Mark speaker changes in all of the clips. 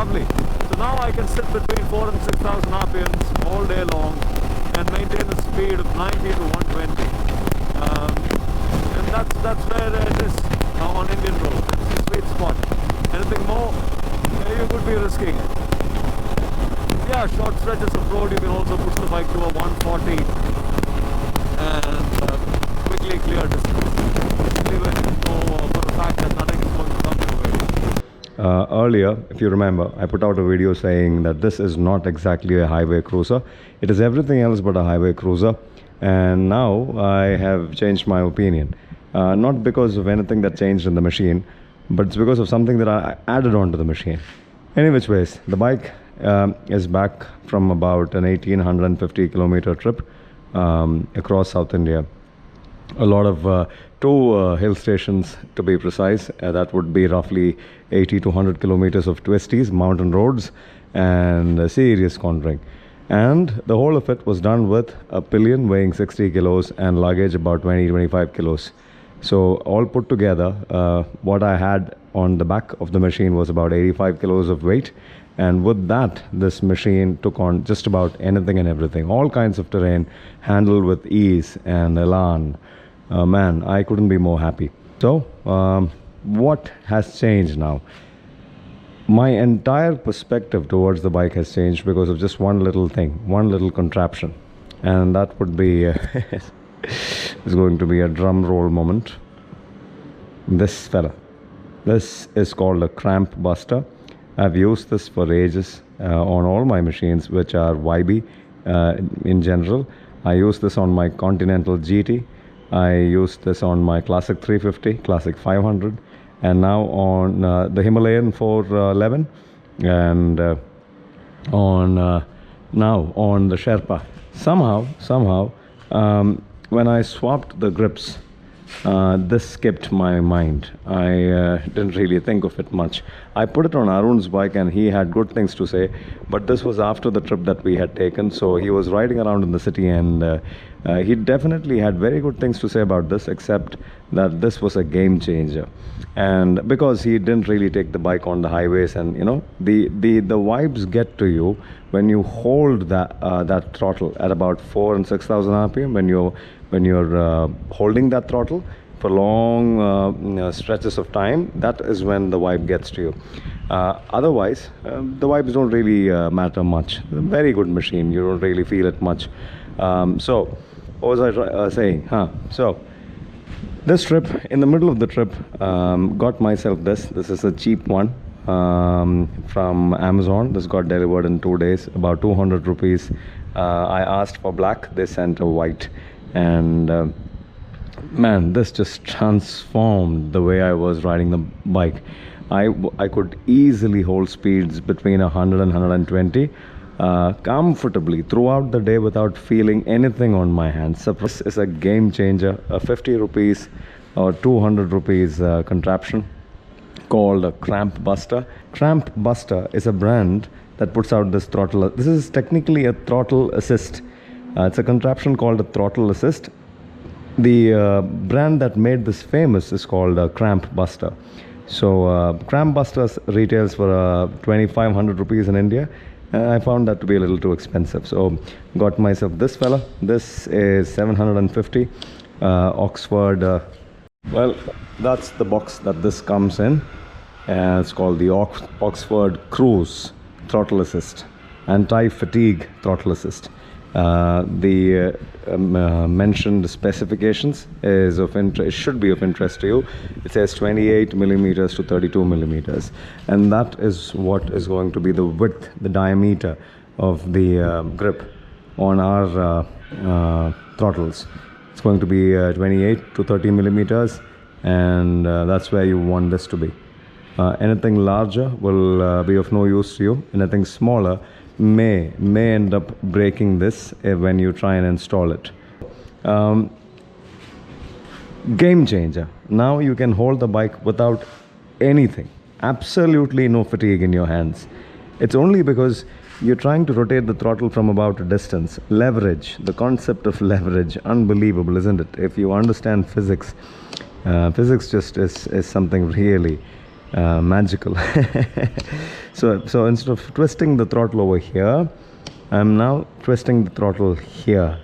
Speaker 1: lovely. So now I can sit between 4 and 6,000 RPMs all day long and maintain a speed of 90 to 120. And that's where it is on Indian roads. It's a sweet spot. Anything more, you could be risking it. Yeah, short stretches of road, you can also push the bike to a 140 and quickly clear distance. Especially when you know for the fact that nothing is going to come your way.
Speaker 2: Earlier, if you remember, I put out a video saying that this is not exactly a highway cruiser. It is everything else but a highway cruiser. And now I have changed my opinion. Not because of anything that changed in the machine, but it's because of something that I added on to the machine. Any which ways, the bike is back from about an 1850 kilometer trip across South India. A lot of two hill stations to be precise. That would be roughly 80 to 100 kilometers of twisties, mountain roads, and serious cornering. And the whole of it was done with a pillion weighing 60 kilos and luggage about 20-25 kilos. So all put together, what I had on the back of the machine was about 85 kilos of weight. And with that, this machine took on just about anything and everything. All kinds of terrain, handled with ease and elan. Man, I couldn't be more happy. So, what has changed now? My entire perspective towards the bike has changed because of just one little thing, one little contraption. And that would be, it's going to be a drum roll moment. This fella. This is called a cramp buster. I've used this for ages on all my machines, which are YB in general. I use this on my Continental GT. I used this on my Classic 350, Classic 500, and now on the Himalayan 411, and now on the Sherpa. Somehow, when I swapped the grips, this skipped my mind. I didn't really think of it much. I put it on Arun's bike and he had good things to say, but this was after the trip that we had taken, so he was riding around in the city and he definitely had very good things to say about this, except that this was a game changer. And because he didn't really take the bike on the highways, and you know, the vibes get to you when you hold that throttle at about 4 and 6,000 RPM, when you're holding that throttle for long stretches of time. That is when the vibe gets to you. Otherwise, the vibes don't really matter much. It's a very good machine. You don't really feel it much. So, what was I saying? So, this trip, in the middle of the trip, got myself this. This is a cheap one from Amazon. This got delivered in 2 days, about 200 rupees. I asked for black, they sent a white. And man, this just transformed the way I was riding the bike. I could easily hold speeds between 100 and 120 comfortably throughout the day without feeling anything on my hands. So this is a game changer. A 50 rupees or 200 rupees contraption called a Cramp Buster. Cramp Buster is a brand that puts out this throttle. This is technically a throttle assist. It's a contraption called a throttle assist. The brand that made this famous is called Cramp Buster. So Cramp Buster retails for 2,500 rupees in India. I found that to be a little too expensive, so got myself this fella. This is 750 Oxford. Well, that's the box that this comes in. It's called the Oxford Cruise Throttle Assist, Anti-Fatigue Throttle Assist. The mentioned specifications is of interest, should be of interest to you. It says 28 millimeters to 32 millimeters, and that is what is going to be the width, the diameter of the grip on our throttles. It's going to be 28 to 30 millimeters, and that's where you want this to be. Anything larger will be of no use to you. Anything smaller may end up breaking this when you try and install it. Game changer. Now you can hold the bike without anything, absolutely no fatigue in your hands. It's only because you're trying to rotate the throttle from about a distance. Leverage, the concept of leverage, unbelievable, isn't it? If you understand physics, physics just is something really magical. So instead of twisting the throttle over here, I'm now twisting the throttle here,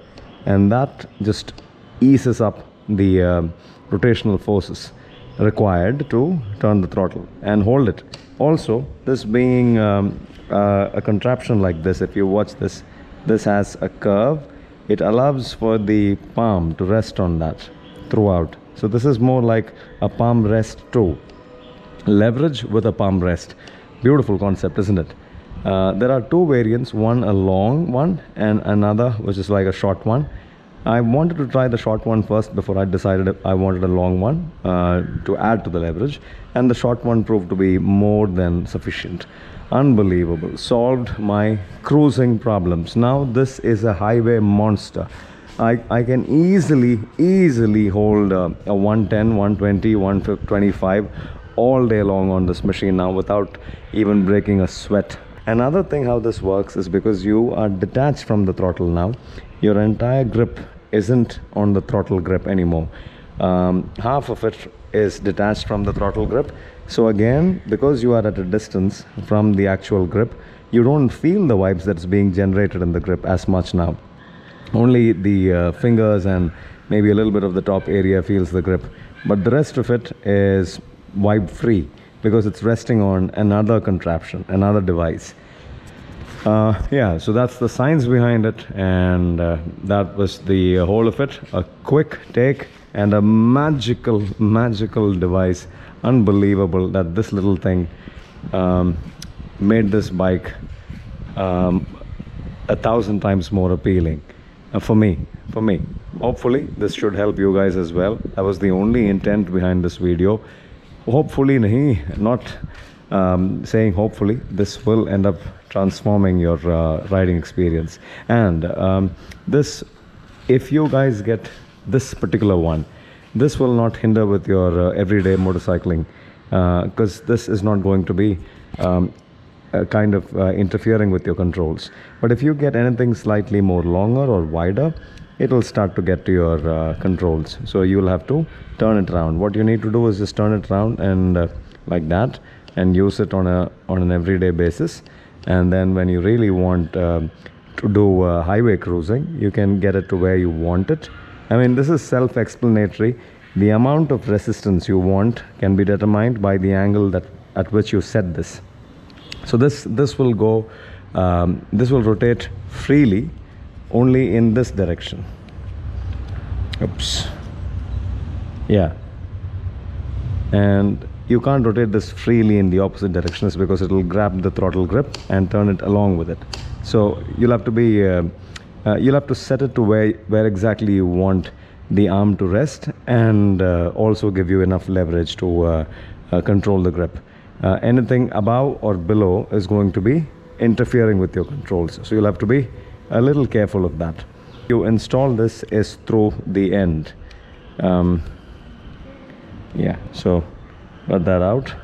Speaker 2: and that just eases up the rotational forces required to turn the throttle and hold it. Also, this being a contraption like this, if you watch this, this has a curve. It allows for the palm to rest on that throughout. So this is more like a palm rest too. Leverage with a palm rest. Beautiful concept, isn't it? There are two variants, one a long one and another which is like a short one. I wanted to try the short one first before I decided I wanted a long one to add to the leverage, and the short one proved to be more than sufficient. Unbelievable. Solved my cruising problems. Now this is a highway monster. I can easily hold a 110, 120, 125 all day long on this machine now without even breaking a sweat. Another thing how this works is because you are detached from the throttle now, your entire grip isn't on the throttle grip anymore. Half of it is detached from the throttle grip. So again, because you are at a distance from the actual grip, you don't feel the vibes that's being generated in the grip as much now. Only the fingers and maybe a little bit of the top area feels the grip, but the rest of it is vibe free because it's resting on another contraption, another device. Yeah, so that's the science behind it, and that was the whole of it. A quick take and a magical device. Unbelievable that this little thing made this bike 1,000 times more appealing for me. Hopefully this should help you guys as well. That was the only intent behind this video. Hopefully not saying hopefully, this will end up transforming your riding experience. And this, if you guys get this particular one, this will not hinder with your everyday motorcycling, because this is not going to be kind of interfering with your controls. But if you get anything slightly more longer or wider, it will start to get to your controls. So you will have to turn it around. What you need to do is just turn it around and like that, and use it on an everyday basis. And then when you really want to do highway cruising, you can get it to where you want it. I mean, this is self-explanatory. The amount of resistance you want can be determined by the angle at which you set this. So this will go, this will rotate freely only in this direction. Oops. Yeah. And you can't rotate this freely in the opposite directions because it will grab the throttle grip and turn it along with it. So you'll have to be, you'll have to set it to where exactly you want the arm to rest, and also give you enough leverage to control the grip. Anything above or below is going to be interfering with your controls. So you'll have to be a little careful of that. You install this is through the end. Yeah, so got that out.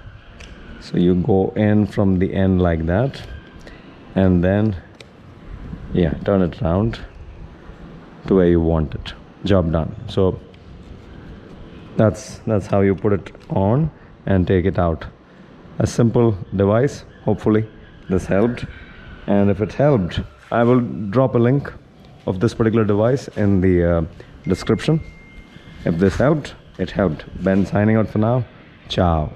Speaker 2: So you go in from the end like that, and then yeah, turn it around to where you want it. Job done. So that's how you put it on and take it out. A simple device. Hopefully this helped, and if it helped, I will drop a link of this particular device in the description. If this helped, it helped. Ben signing out for now. Ciao.